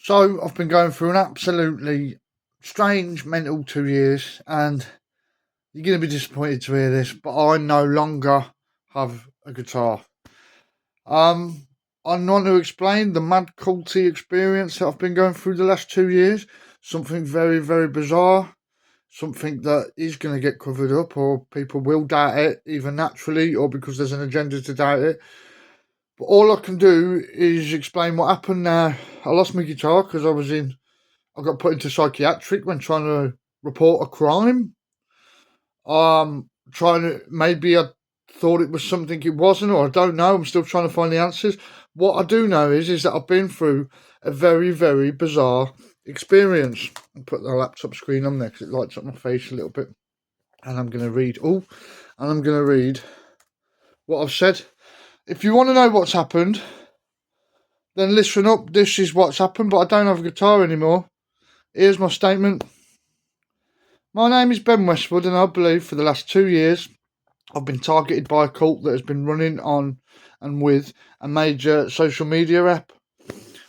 So I've been going through an absolutely strange mental 2 years, and you're going to be disappointed to hear this, but I no longer have a guitar. Um, I want to explain the mad culty experience that I've been going through the last 2 years. Something very, very bizarre. Something that is going to get covered up, or people will doubt it, either naturally or because there's an agenda to doubt it. But all I can do is explain what happened now. I lost my guitar because I got put into psychiatric when trying to report a crime. Trying to maybe I thought it was something it wasn't, or I don't know. I'm still trying to find the answers. What I do know is that I've been through a very, very bizarre experience. I'll put the laptop screen on there because it lights up my face a little bit. And I'm going to read. What I've said. If you want to know what's happened, then listen up. This is what's happened, but I don't have a guitar anymore. Here's my statement. My name is Ben Westwood, and I believe for the last 2 years I've been targeted by a cult that has been running on and with a major social media app.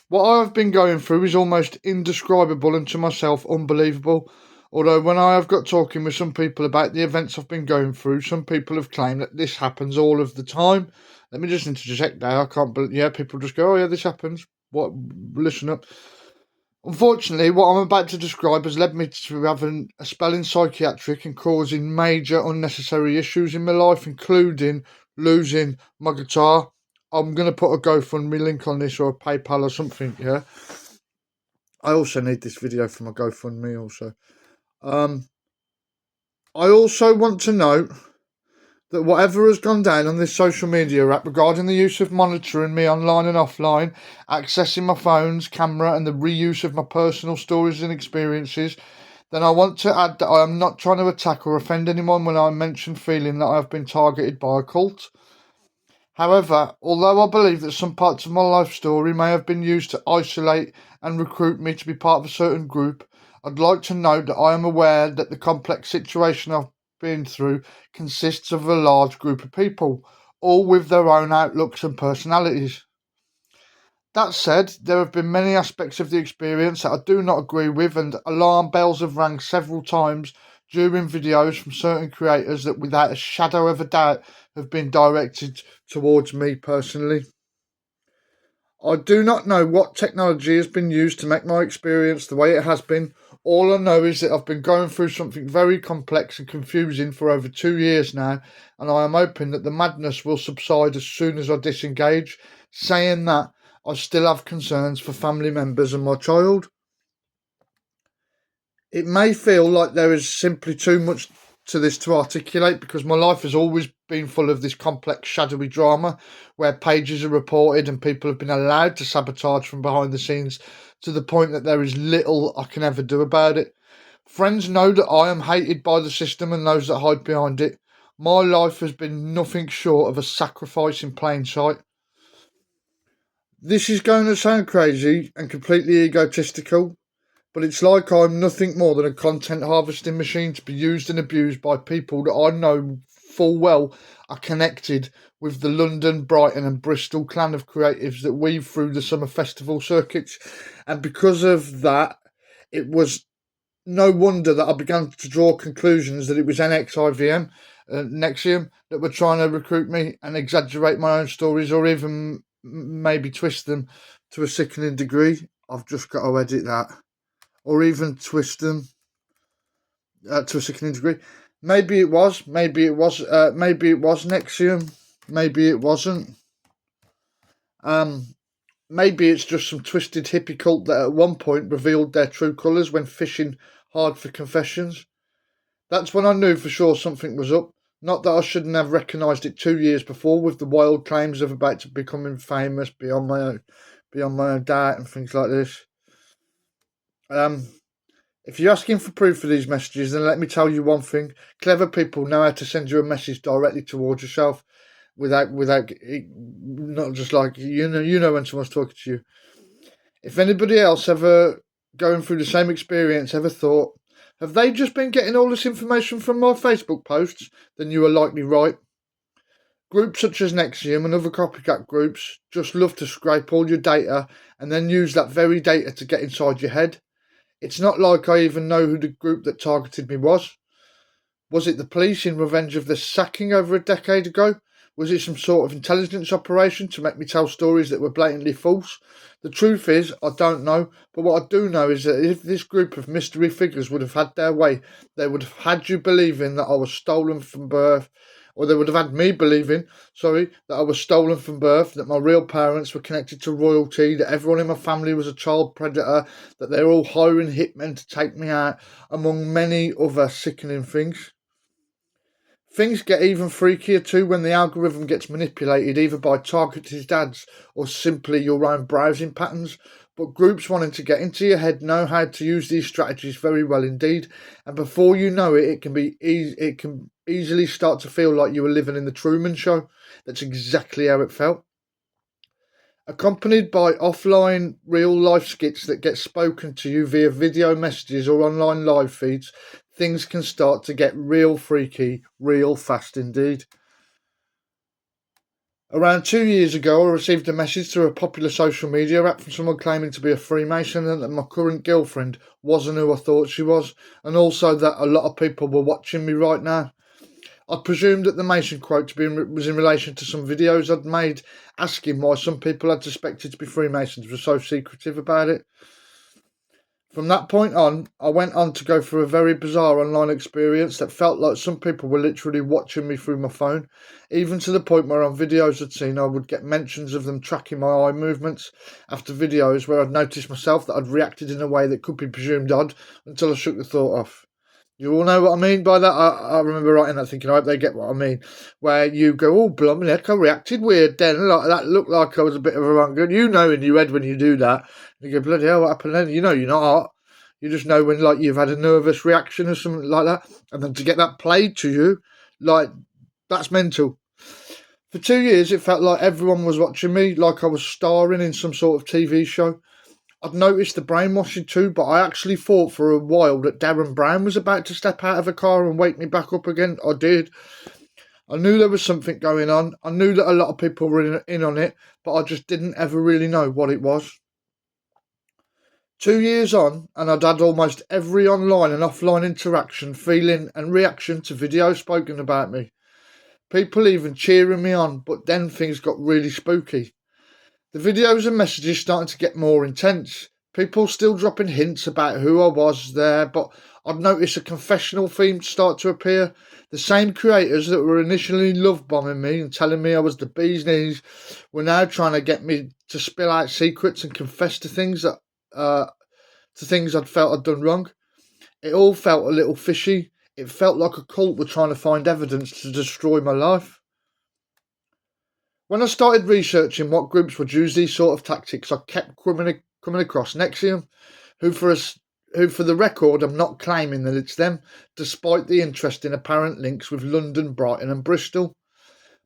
What I've been going through is almost indescribable and to myself unbelievable. Although when I have got talking with some people about the events I've been going through, some people have claimed that this happens all of the time. Let me just interject there. I can't believe, people just go, oh yeah, this happens. What? Listen up. Unfortunately, what I'm about to describe has led me to having a spell in psychiatric and causing major unnecessary issues in my life, including losing my guitar. I'm going to put a GoFundMe link on this, or a PayPal or something, yeah? I also need this video for my GoFundMe also. I also want to note that whatever has gone down on this social media app regarding the use of monitoring me online and offline, accessing my phone's camera, and the reuse of my personal stories and experiences, then I want to add that I am not trying to attack or offend anyone when I mention feeling that I have been targeted by a cult. However, although I believe that some parts of my life story may have been used to isolate and recruit me to be part of a certain group, I'd like to note that I am aware that the complex situation I've been through consists of a large group of people, all with their own outlooks and personalities. That said, there have been many aspects of the experience that I do not agree with, and alarm bells have rang several times during videos from certain creators that without a shadow of a doubt have been directed towards me personally. I do not know what technology has been used to make my experience the way it has been. All I know is that I've been going through something very complex and confusing for over 2 years now, and I am hoping that the madness will subside as soon as I disengage. Saying that, I still have concerns for family members and my child. It may feel like there is simply too much to this to articulate, because my life has always been full of this complex, shadowy drama where pages are reported and people have been allowed to sabotage from behind the scenes to the point that there is little I can ever do about it. Friends know that I am hated by the system and those that hide behind it. My life has been nothing short of a sacrifice in plain sight. This is going to sound crazy and completely egotistical, but it's like I'm nothing more than a content harvesting machine to be used and abused by people that I know full well are connected with the London, Brighton and Bristol clan of creatives that weave through the summer festival circuits. And because of that, it was no wonder that I began to draw conclusions that it was NXIVM, Nexium, that were trying to recruit me and exaggerate my own stories, or even maybe twist them to a sickening degree. I've just got to edit that. Or even twist them to a sickening degree. Maybe it was Nexium. Maybe it wasn't. Maybe it's just some twisted hippie cult that at one point revealed their true colours when fishing hard for confessions. That's when I knew for sure something was up. Not that I shouldn't have recognised it 2 years before, with the wild claims of about to becoming famous beyond my own doubt and things like this. If you're asking for proof of these messages, then let me tell you one thing: clever people know how to send you a message directly towards yourself, without not just like you know when someone's talking to you. If anybody else ever going through the same experience ever thought, have they just been getting all this information from my Facebook posts? Then you are likely right. Groups such as Nexium and other copycat groups just love to scrape all your data and then use that very data to get inside your head. It's not like I even know who the group that targeted me was. Was it the police in revenge of the sacking over a decade ago? Was it some sort of intelligence operation to make me tell stories that were blatantly false? The truth is, I don't know, but what I do know is that if this group of mystery figures would have had their way, they would have had you believing that I was stolen from birth, or they would have had me believing, that I was stolen from birth, that my real parents were connected to royalty, that everyone in my family was a child predator, that they're all hiring hitmen to take me out, among many other sickening things. Things get even freakier too when the algorithm gets manipulated either by targeted ads or simply your own browsing patterns. But groups wanting to get into your head know how to use these strategies very well indeed, and before you know it, it can easily start to feel like you were living in the Truman Show. That's exactly how it felt. Accompanied by offline real life skits that get spoken to you via video messages or online live feeds, things can start to get real freaky, real fast indeed. Around 2 years ago, I received a message through a popular social media app from someone claiming to be a Freemason and that my current girlfriend wasn't who I thought she was, and also that a lot of people were watching me right now. I presumed that the Mason quote was in relation to some videos I'd made asking why some people I'd suspected to be Freemasons were so secretive about it. From that point on, I went on to go through a very bizarre online experience that felt like some people were literally watching me through my phone, even to the point where on videos I'd seen I would get mentions of them tracking my eye movements after videos where I'd noticed myself that I'd reacted in a way that could be presumed odd until I shook the thought off. You all know what I mean by that? I remember writing that thinking, I hope they get what I mean. Where you go, oh, blimey, heck, I reacted weird then. Like, that looked like I was a bit of a wrong good. You know in your head when you do that. You go, bloody hell, what happened then? You know you're not. You just know when, like, you've had a nervous reaction or something like that. And then to get that played to you, like, that's mental. For 2 years, it felt like everyone was watching me, like I was starring in some sort of TV show. I'd noticed the brainwashing too, but I actually thought for a while that Darren Brown was about to step out of a car and wake me back up again. I did. I knew there was something going on. I knew that a lot of people were in on it, but I just didn't ever really know what it was. 2 years on, and I'd had almost every online and offline interaction, feeling, and reaction to videos spoken about me. People even cheering me on, but then things got really spooky. The videos and messages started to get more intense. People still dropping hints about who I was there, but I'd noticed a confessional theme start to appear. The same creators that were initially love bombing me and telling me I was the bee's knees were now trying to get me to spill out secrets and confess to things I'd felt I'd done wrong. It all felt a little fishy. It felt like a cult were trying to find evidence to destroy my life. When I started researching what groups would use these sort of tactics, I kept coming across Nexium, who for the record, I'm not claiming that it's them, despite the interesting apparent links with London, Brighton and Bristol.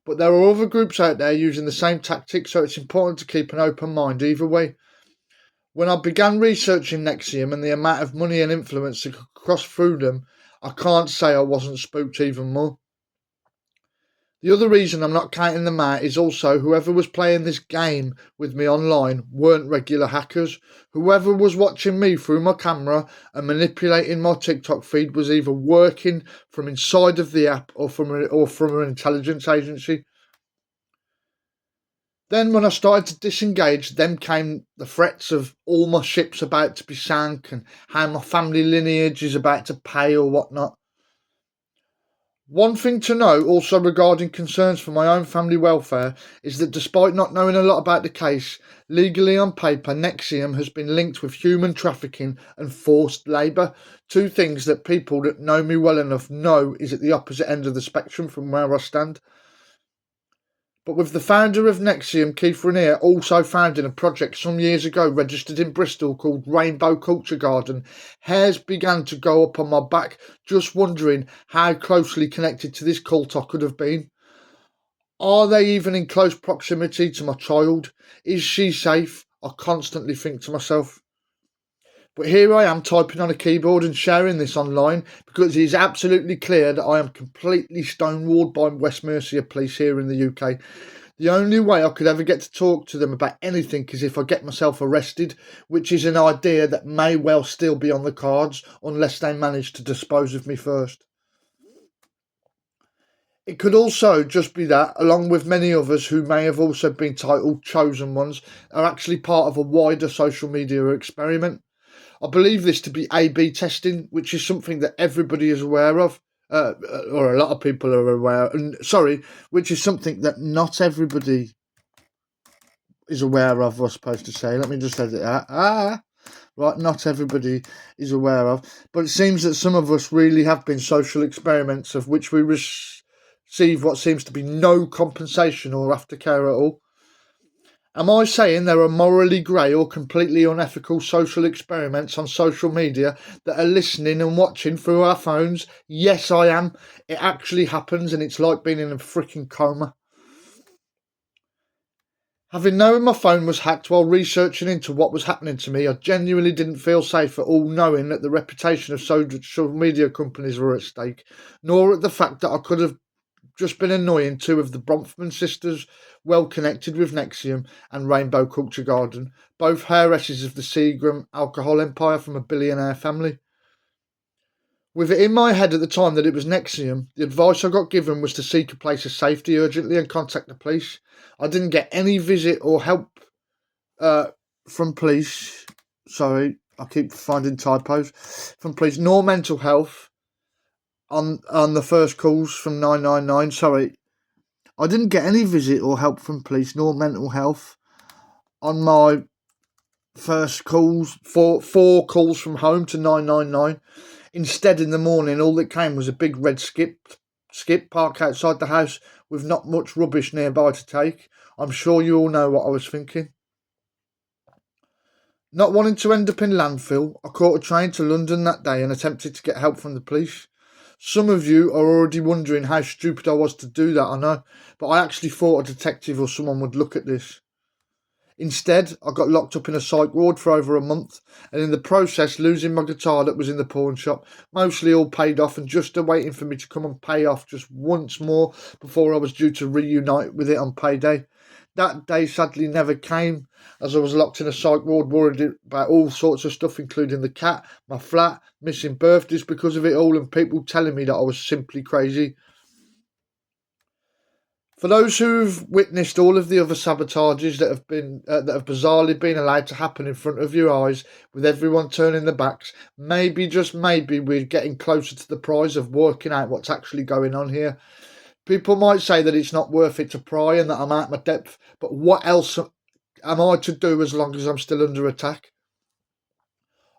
But there are other groups out there using the same tactics, so it's important to keep an open mind either way. When I began researching Nexium and the amount of money and influence that could cross through them, I can't say I wasn't spooked even more. The other reason I'm not counting them out is also whoever was playing this game with me online weren't regular hackers. Whoever was watching me through my camera and manipulating my TikTok feed was either working from inside of the app or from an intelligence agency. Then when I started to disengage, then came the threats of all my ships about to be sank and how my family lineage is about to pay or whatnot. One thing to know also regarding concerns for my own family welfare is that despite not knowing a lot about the case, legally on paper Nexium has been linked with human trafficking and forced labour, two things that people that know me well enough know is at the opposite end of the spectrum from where I stand. But with the founder of Nexium, Keith Rainier, also founding a project some years ago registered in Bristol called Rainbow Culture Garden, hairs began to go up on my back, just wondering how closely connected to this cult I could have been. Are they even in close proximity to my child? Is she safe? I constantly think to myself. But here I am typing on a keyboard and sharing this online because it is absolutely clear that I am completely stonewalled by West Mercia Police here in the UK. The only way I could ever get to talk to them about anything is if I get myself arrested, which is an idea that may well still be on the cards unless they manage to dispose of me first. It could also just be that, along with many others who may have also been titled chosen ones, are actually part of a wider social media experiment. I believe this to be A/B testing, which is something that everybody is aware of, or a lot of people are aware. Which is something that not everybody is aware of. Was supposed to say. Let me just edit that. Right, not everybody is aware of, but it seems that some of us really have been social experiments of which we receive what seems to be no compensation or aftercare at all. Am I saying there are morally grey or completely unethical social experiments on social media that are listening and watching through our phones? Yes, I am. It actually happens, and it's like being in a freaking coma. Having known my phone was hacked while researching into what was happening to me, I genuinely didn't feel safe at all, knowing that the reputation of social media companies were at stake, nor at the fact that I could have just been annoying two of the Bronfman sisters, well connected with Nexium and Rainbow Culture Garden, both heiresses of the Seagram alcohol empire from a billionaire family. With it in my head at the time that it was Nexium, the advice I got given was to seek a place of safety urgently and contact the police. I didn't get any visit or help from police. Sorry, I keep finding typos. From police, nor mental health on the first calls from 999. Sorry, I didn't get any visit or help from police nor mental health on my first calls, four calls from home to 999. Instead, in the morning, all that came was a big red skip park outside the house with not much rubbish nearby to take. I'm sure you all know what I was thinking. Not wanting to end up in landfill, I caught a train to London that day and attempted to get help from the police. Some of you are already wondering how stupid I was to do that, I know, but I actually thought a detective or someone would look at this. Instead, I got locked up in a psych ward for over a month, and in the process losing my guitar that was in the pawn shop, mostly all paid off and just waiting for me to come and pay off just once more before I was due to reunite with it on payday. That day sadly never came, as I was locked in a psych ward worried about all sorts of stuff, including the cat, my flat, missing birthdays because of it all, and people telling me that I was simply crazy. For those who've witnessed all of the other sabotages that have bizarrely been allowed to happen in front of your eyes, with everyone turning their backs, maybe, just maybe, we're getting closer to the prize of working out what's actually going on here. People might say that it's not worth it to pry and that I'm out my depth, but what else am I to do as long as I'm still under attack?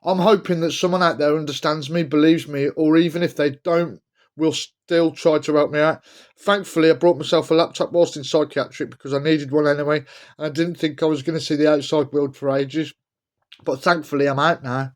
I'm hoping that someone out there understands me, believes me, or even if they don't, will still try to help me out. Thankfully, I brought myself a laptop whilst in psychiatric because I needed one anyway, and I didn't think I was going to see the outside world for ages. But thankfully, I'm out now.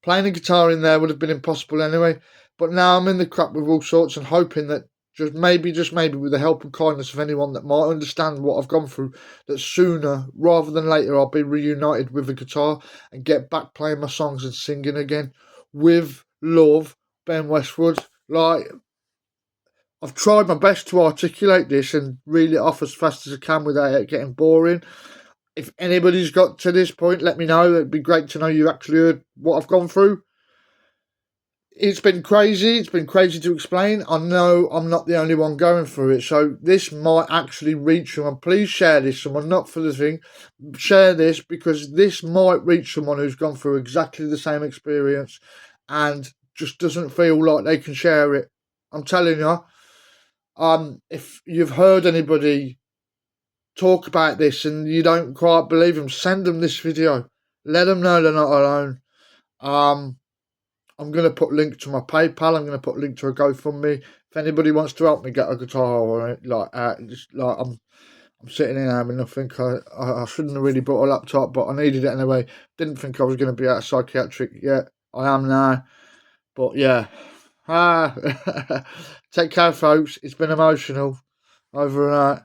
Playing a guitar in there would have been impossible anyway, but now I'm in the crap with all sorts and hoping that just maybe, with the help and kindness of anyone that might understand what I've gone through, that sooner rather than later I'll be reunited with the guitar and get back playing my songs and singing again. With love, Ben Westwood. Like, I've tried my best to articulate this and reel it off as fast as I can without it getting boring. If anybody's got to this point, let me know. It'd be great to know you actually heard what I've gone through. It's been crazy. It's been crazy to explain. I know I'm not the only one going through it, so this might actually reach someone. Please share this, someone, not for the thing. Share this because this might reach someone who's gone through exactly the same experience and just doesn't feel like they can share it. I'm telling you, if you've heard anybody talk about this and you don't quite believe them, send them this video. Let them know they're not alone. I'm going to put a link to my PayPal. I'm going to put a link to a GoFundMe. If anybody wants to help me get a guitar or I'm sitting in having nothing. I shouldn't have really brought a laptop, but I needed it anyway. Didn't think I was going to be out of psychiatric yet. I am now. But yeah. Take care, folks. It's been emotional. Over and out.